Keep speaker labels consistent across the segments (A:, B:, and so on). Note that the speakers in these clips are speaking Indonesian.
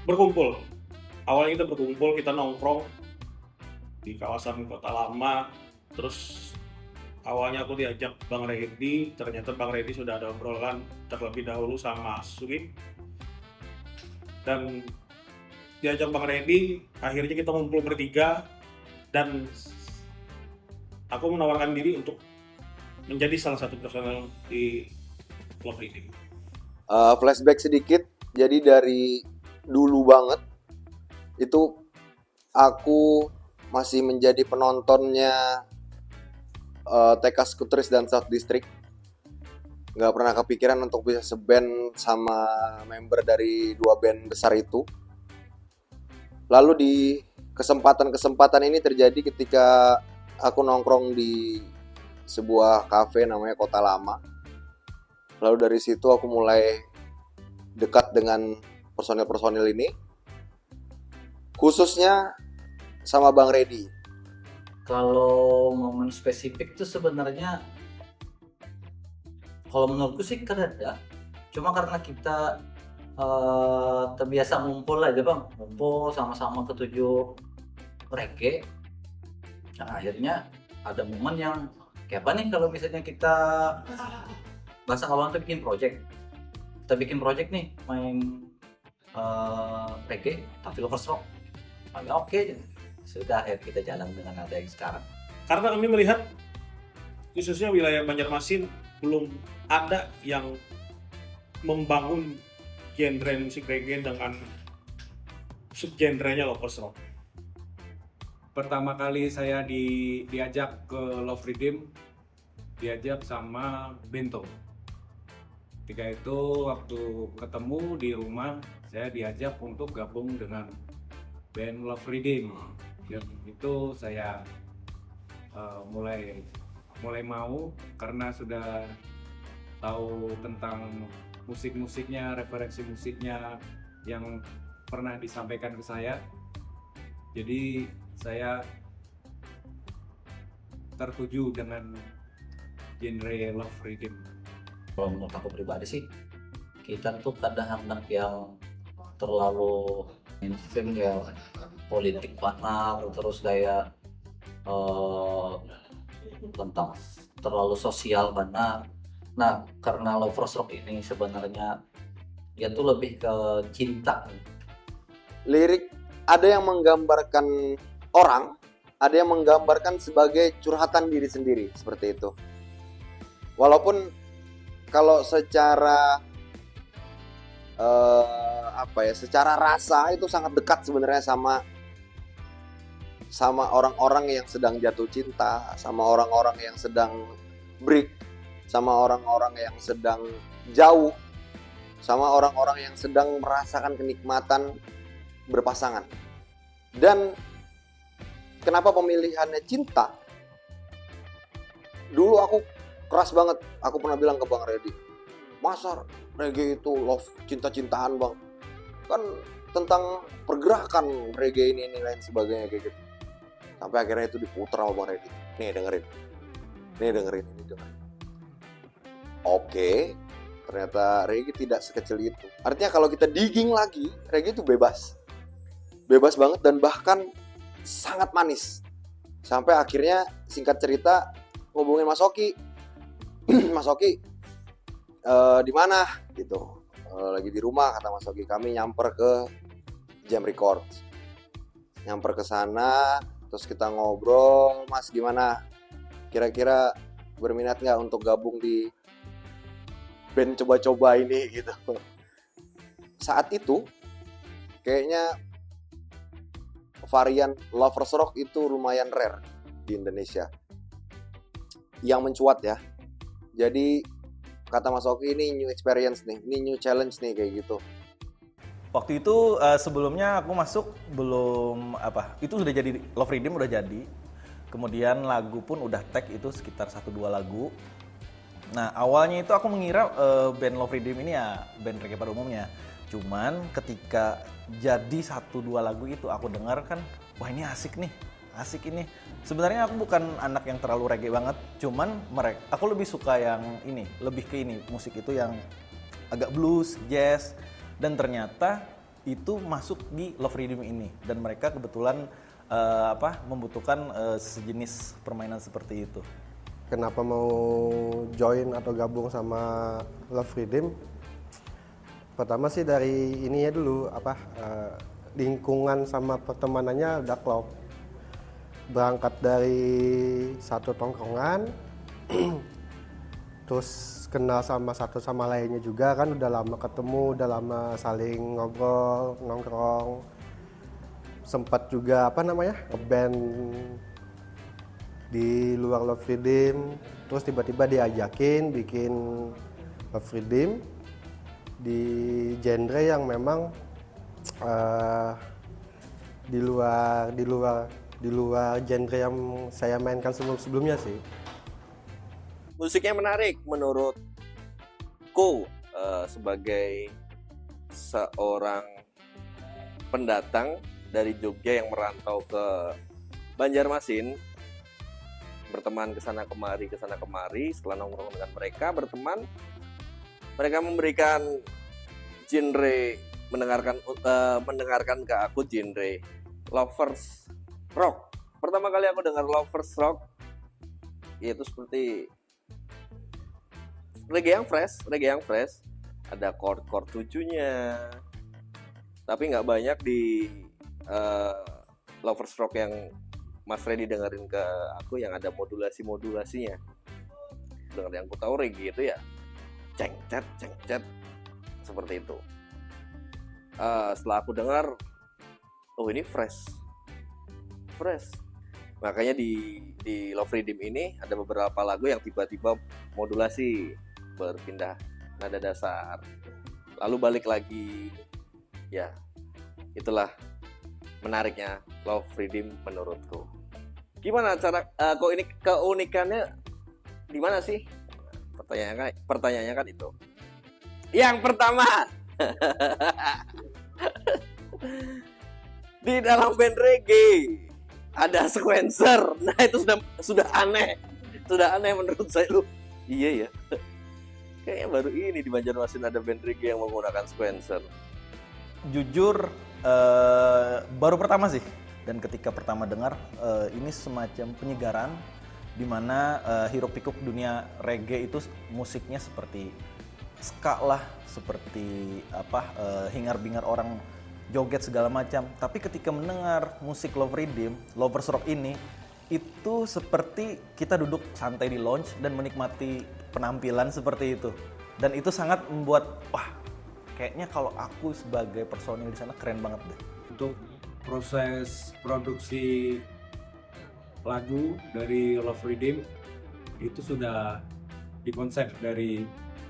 A: berkumpul. Awalnya kita berkumpul, kita nongkrong di kawasan Kota Lama, terus awalnya aku diajak Bang Redi, ternyata Bang Redi sudah ada obrolan terlebih dahulu sama Sweet, dan diajak Bang Redi, akhirnya kita ngumpul bertiga, dan aku menawarkan diri untuk menjadi salah satu personel di Love Reading.
B: Flashback sedikit, jadi dari dulu banget itu aku masih menjadi penontonnya TK Skuteris dan South District. Nggak pernah kepikiran untuk bisa seband sama member dari dua band besar itu. Lalu di kesempatan ini terjadi ketika aku nongkrong di sebuah kafe namanya Kota Lama. Lalu dari situ aku mulai dekat dengan personil-personil ini, khususnya sama Bang Redi.
C: Kalau momen spesifik tuh sebenarnya kalau menurutku sih ada. Cuma karena kita terbiasa ngumpul aja Bang, ngumpul sama-sama ketujuh reggae. Nah, akhirnya ada momen yang kayak apa nih kalau misalnya kita bahasa awal tuh bikin project. Kita bikin project nih main reggae tapi lovers rock. Oke. Sudah ya kita jalan dengan nada yang sekarang.
A: Karena kami melihat khususnya wilayah Banjarmasin belum ada yang membangun genre musik reggae dengan subgenrenya lovers rock.
D: Pertama kali saya diajak ke Love Redeem, diajak sama Bento. Ketika itu waktu ketemu di rumah, saya diajak untuk gabung dengan band Love Redeem. Dan itu saya mulai mau karena sudah tahu tentang musik-musiknya, referensi musiknya yang pernah disampaikan ke saya. Jadi saya tertuju dengan genre Love Redeem.
C: Kalau menurut aku pribadi sih, kita tuh kadang anak yang terlalu mainstream ya, politik banget, terus kayak tentang terlalu sosial banget. Nah, karena lovers rock ini sebenarnya dia tuh lebih ke cinta.
B: Lirik ada yang menggambarkan orang, ada yang menggambarkan sebagai curhatan diri sendiri, seperti itu. Walaupun kalau secara secara rasa itu sangat dekat sebenarnya sama orang-orang yang sedang jatuh cinta, sama orang-orang yang sedang break, sama orang-orang yang sedang jauh, sama orang-orang yang sedang merasakan kenikmatan berpasangan. Dan kenapa pemilihannya cinta? Dulu aku keras banget, aku pernah bilang ke Bang Redi, masa reggae itu love, cinta-cintaan Bang? Kan tentang pergerakan reggae ini lain sebagainya kayak gitu. Sampai akhirnya itu diputar sama Bang Redi. Nih dengerin. Oke, ternyata reggae tidak sekecil itu. Artinya kalau kita digging lagi, reggae itu bebas banget dan bahkan sangat manis. Sampai akhirnya singkat cerita ngubungin Mas Oki. Mas Oki di mana gitu. Lagi di rumah kata Mas Oki, kami nyamper ke Jam Records. Nyamper ke sana, terus kita ngobrol, Mas gimana? Kira-kira berminat nggak untuk gabung di band coba-coba ini gitu. Saat itu kayaknya varian lovers rock itu lumayan rare di Indonesia yang mencuat ya. Jadi kata Mas Oki, ini new experience nih, ini new challenge nih kayak gitu.
E: Waktu itu sebelumnya aku masuk belum itu sudah jadi Love Redeem udah jadi. Kemudian lagu pun udah tag itu sekitar 1-2 lagu. Nah, awalnya itu aku mengira band Love Redeem ini ya band reggae pada umumnya. Cuman ketika jadi 1-2 lagu itu aku dengar kan, wah ini asik ini. Sebenarnya aku bukan anak yang terlalu reggae banget, cuman aku lebih suka yang ini, lebih ke ini, musik itu yang agak blues, jazz, dan ternyata itu masuk di Love Rhythm ini, dan mereka kebetulan membutuhkan sejenis permainan seperti itu.
F: Kenapa mau join atau gabung sama Love Rhythm? Pertama sih dari ininya dulu, lingkungan sama pertemanannya udah klop. Berangkat dari satu tongkrongan, terus kenal sama satu sama lainnya juga kan, udah lama ketemu, udah lama saling ngobrol, nongkrong. Sempat juga ngeband di luar Love Rhythm, terus tiba-tiba diajakin bikin Love Rhythm di genre yang memang di luar genre yang saya mainkan sebelumnya sih.
G: Musiknya menarik menurutku, sebagai seorang pendatang dari Jogja yang merantau ke Banjarmasin, berteman kesana kemari, setelah nongkrong dengan mereka, berteman, mereka memberikan genre, mendengarkan ke aku genre lovers rock. Pertama kali aku dengar lovers rock, yaitu seperti reggae yang fresh, ada chord 7-nya, tapi nggak banyak di lovers rock yang Mas Freddy dengerin ke aku yang ada modulasinya. Dengar yang aku tahu reggae itu ya ceng cet seperti itu. Setelah aku dengar, oh ini fresh. Makanya di Love Rhythm ini ada beberapa lagu yang tiba-tiba modulasi, berpindah nada dasar, lalu balik lagi. Ya, itulah menariknya Love Rhythm menurutku. Gimana cara kok ini keunikannya di mana sih? Pertanyaannya kan itu. Yang pertama, di dalam band reggae ada sequencer. Nah, itu sudah aneh. Sudah aneh menurut saya. Iya ya. Kayaknya baru ini di Banjarmasin ada band reggae yang menggunakan sequencer.
E: Jujur baru pertama sih, dan ketika pertama dengar ini semacam penyegaran di mana hiruk pikuk dunia reggae itu musiknya seperti ska lah, seperti hingar-bingar orang joget segala macam. Tapi ketika mendengar musik Love Rhythm, Lovers Rock ini, itu seperti kita duduk santai di lounge dan menikmati penampilan seperti itu. Dan itu sangat membuat, wah, kayaknya kalau aku sebagai personil di sana keren banget deh.
D: Untuk proses produksi lagu dari Love Rhythm itu sudah dikonsep dari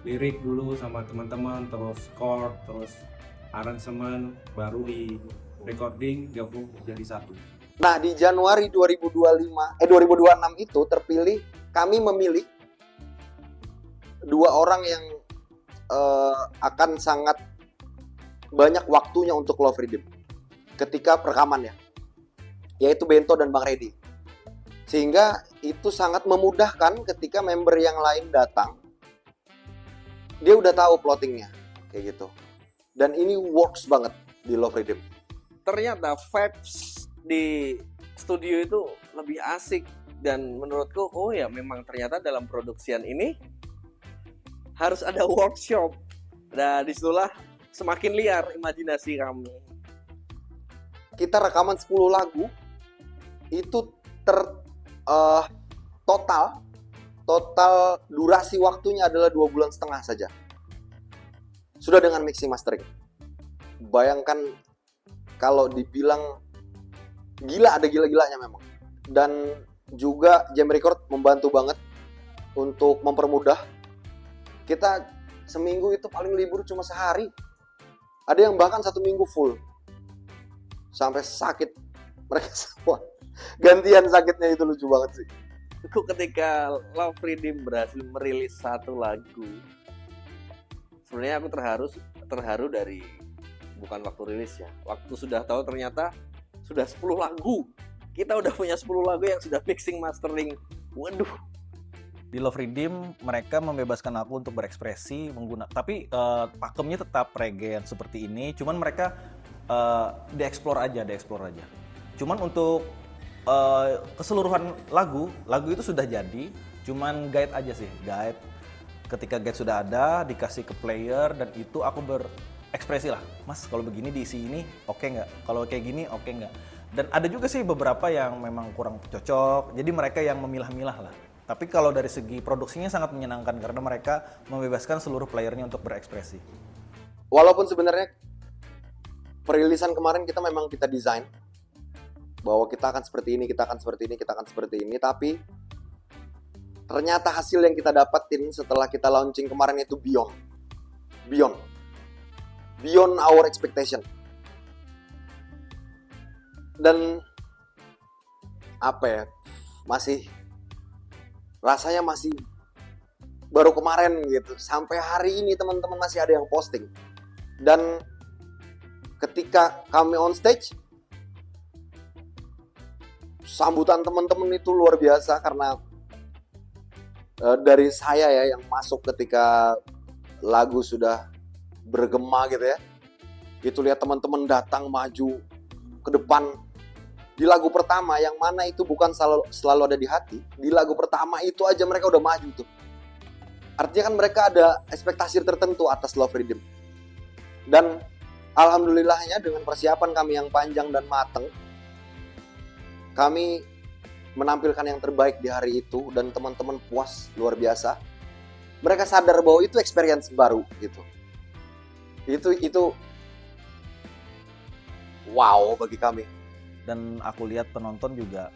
D: lirik dulu sama teman-teman, terus chord, terus aransemen, baru di recording gabung jadi satu.
B: Nah, di Januari 2026 itu kami memilih 2 orang yang akan sangat banyak waktunya untuk Love Rhythm ketika perekamannya, yaitu Bento dan Bang Reddy. Sehingga itu sangat memudahkan ketika member yang lain datang, dia udah tahu plottingnya kayak gitu. Dan ini works banget di Love Rhythm.
G: Ternyata vibes di studio itu lebih asik, dan menurutku oh ya memang ternyata dalam produksian ini harus ada workshop. Nah, disitulah semakin liar imajinasi kami.
B: Kita rekaman 10 lagu itu total durasi waktunya adalah 2,5 bulan saja. Sudah dengan mixing mastering. Bayangkan kalau dibilang gila, ada gila-gilanya memang. Dan juga Jam Record membantu banget untuk mempermudah. Kita seminggu itu paling libur cuma sehari. Ada yang bahkan 1 minggu full. Sampai sakit mereka semua. Gantian sakitnya, itu lucu banget sih.
G: Itu ketika Love Rhythm berhasil merilis 1 lagu. Sebenarnya aku terharu dari bukan waktu rilis ya. Waktu sudah tahu ternyata sudah 10 lagu. Kita udah punya 10 lagu yang sudah mixing mastering. Waduh.
E: Di Love Rhythm mereka membebaskan aku untuk berekspresi tapi pakemnya tetap reggae seperti ini. Cuman mereka dieksplor aja. Cuman untuk keseluruhan lagu itu sudah jadi, cuman guide aja sih, guide. Ketika guide sudah ada, dikasih ke player, dan itu aku berekspresi lah, Mas kalau begini diisi ini oke nggak, kalau kayak gini oke nggak. Dan ada juga sih beberapa yang memang kurang cocok, jadi mereka yang memilah-milah lah. Tapi kalau dari segi produksinya sangat menyenangkan karena mereka membebaskan seluruh playernya untuk berekspresi.
B: Walaupun sebenarnya perilisan kemarin kita desain bahwa kita akan seperti ini, tapi ternyata hasil yang kita dapetin setelah kita launching kemarin itu beyond our expectation. Dan rasanya masih baru kemarin gitu. Sampai hari ini teman-teman masih ada yang posting. Dan ketika kami on stage, sambutan teman-teman itu luar biasa karena dari saya ya yang masuk ketika lagu sudah bergema gitu ya. Itu lihat teman-teman datang maju ke depan di lagu pertama yang mana itu bukan selalu ada di hati. Di lagu pertama itu aja mereka udah maju tuh. Artinya kan mereka ada ekspektasi tertentu atas Love Rhythm. Dan alhamdulillahnya dengan persiapan kami yang panjang dan matang, kami menampilkan yang terbaik di hari itu dan teman-teman puas luar biasa. Mereka sadar bahwa itu experience baru gitu. Itu wow bagi kami.
E: Dan aku lihat penonton juga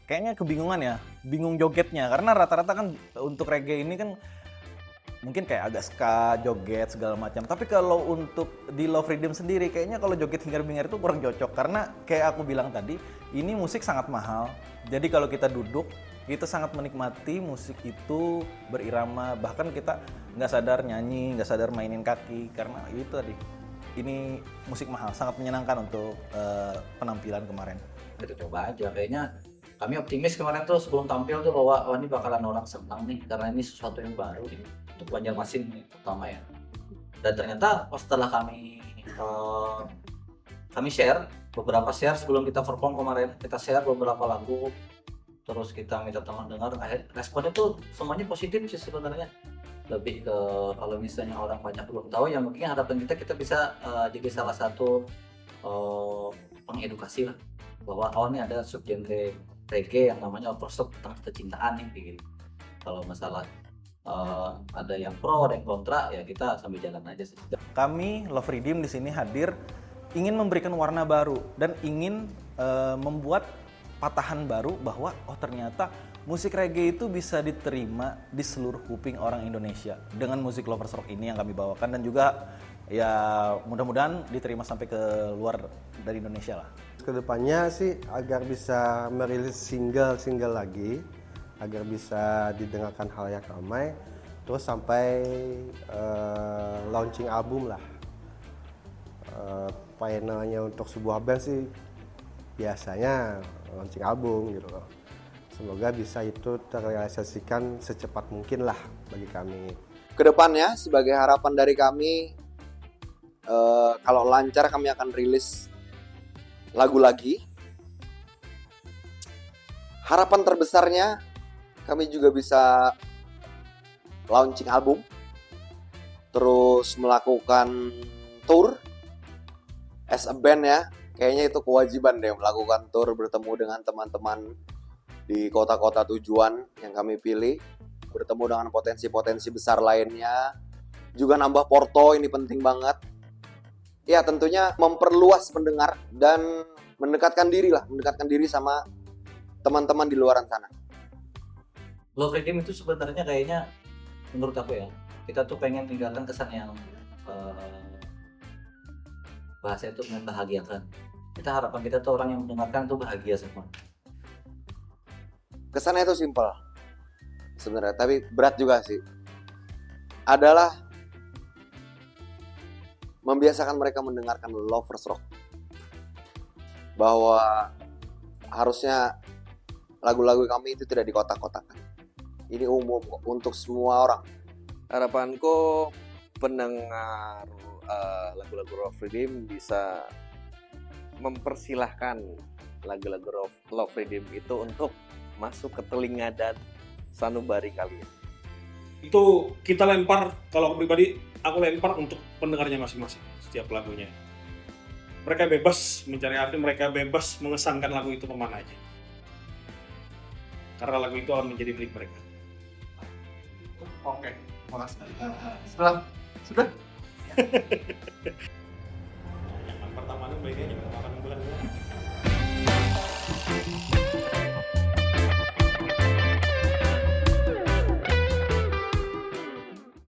E: kayaknya kebingungan ya, bingung jogetnya karena rata-rata kan untuk reggae ini kan mungkin kayak agak ska, joget segala macam. Tapi kalau untuk di Love Rhythm sendiri kayaknya kalau joget hingar-bingar itu kurang cocok karena kayak aku bilang tadi, ini musik sangat mahal. Jadi kalau kita duduk, kita sangat menikmati musik itu berirama, bahkan kita nggak sadar nyanyi, nggak sadar mainin kaki karena itu tadi. Ini musik mahal, sangat menyenangkan untuk penampilan kemarin.
C: Kita coba aja, kayaknya kami optimis kemarin tuh sebelum tampil tuh bahwa ini bakalan orang senang nih karena ini sesuatu yang baru nih untuk Banjarmasin terutama ya. Dan ternyata setelah kami beberapa share sebelum kita perform kemarin, kita share beberapa lagu, terus kita minta teman dengar, responnya tuh semuanya positif sih sebenarnya. Lebih ke kalau misalnya orang banyak belum tahu ya mungkin harapan kita bisa jadi salah satu pengedukasi lah bahwa ini ada subgenre reggae yang namanya overstock tentang kecintaan nih kayak gitu. Kalau masalah ada yang pro, ada yang kontra, ya kita sambil jalan aja sih.
E: Kami Love Rhythm di sini hadir ingin memberikan warna baru dan ingin membuat patahan baru bahwa ternyata musik reggae itu bisa diterima di seluruh kuping orang Indonesia dengan musik Lovers Rock ini yang kami bawakan, dan juga ya mudah-mudahan diterima sampai ke luar dari Indonesia lah.
F: Kedepannya sih agar bisa merilis single lagi, agar bisa didengarkan halayak ramai, terus sampai launching album lah. Finalnya untuk sebuah band sih biasanya launching album gitu loh. Semoga bisa itu terrealisasikan secepat mungkin lah bagi kami.
B: Kedepannya sebagai harapan dari kami, kalau lancar kami akan rilis lagu lagi. Harapan terbesarnya kami juga bisa launching album, terus melakukan tour as a band ya. Kayaknya itu kewajiban deh melakukan tour, bertemu dengan teman-teman di kota-kota tujuan yang kami pilih, bertemu dengan potensi-potensi besar lainnya, juga nambah porto, ini penting banget. Ya tentunya memperluas pendengar dan mendekatkan diri sama teman-teman di luaran sana.
C: Love Rhythm itu sebenarnya kayaknya menurut aku ya, kita tuh pengen tinggalkan kesan yang bahasa itu membahagiakan. Kita harapan kita tuh orang yang mendengarkan tuh bahagia semua.
B: Kesannya itu simpel sebenarnya, tapi berat juga sih. Adalah membiasakan mereka mendengarkan Lovers Rock. Bahwa harusnya lagu-lagu kami itu tidak dikotak-kotakan. Ini umum untuk semua orang.
G: Harapanku pendengar lagu-lagu Love Rhythm bisa mempersilahkan lagu-lagu Love Redeem itu untuk masuk ke telinga dan sanubari kalian?
A: Itu kita lempar, kalau aku pribadi, aku lempar untuk pendengarnya masing-masing, setiap lagunya. Mereka bebas mencari arti, mereka bebas mengesankan lagu itu kemana aja. Karena lagu itu akan menjadi milik mereka.
H: Oke, makasih. Sudah?
A: Yang pertama itu baiknya juga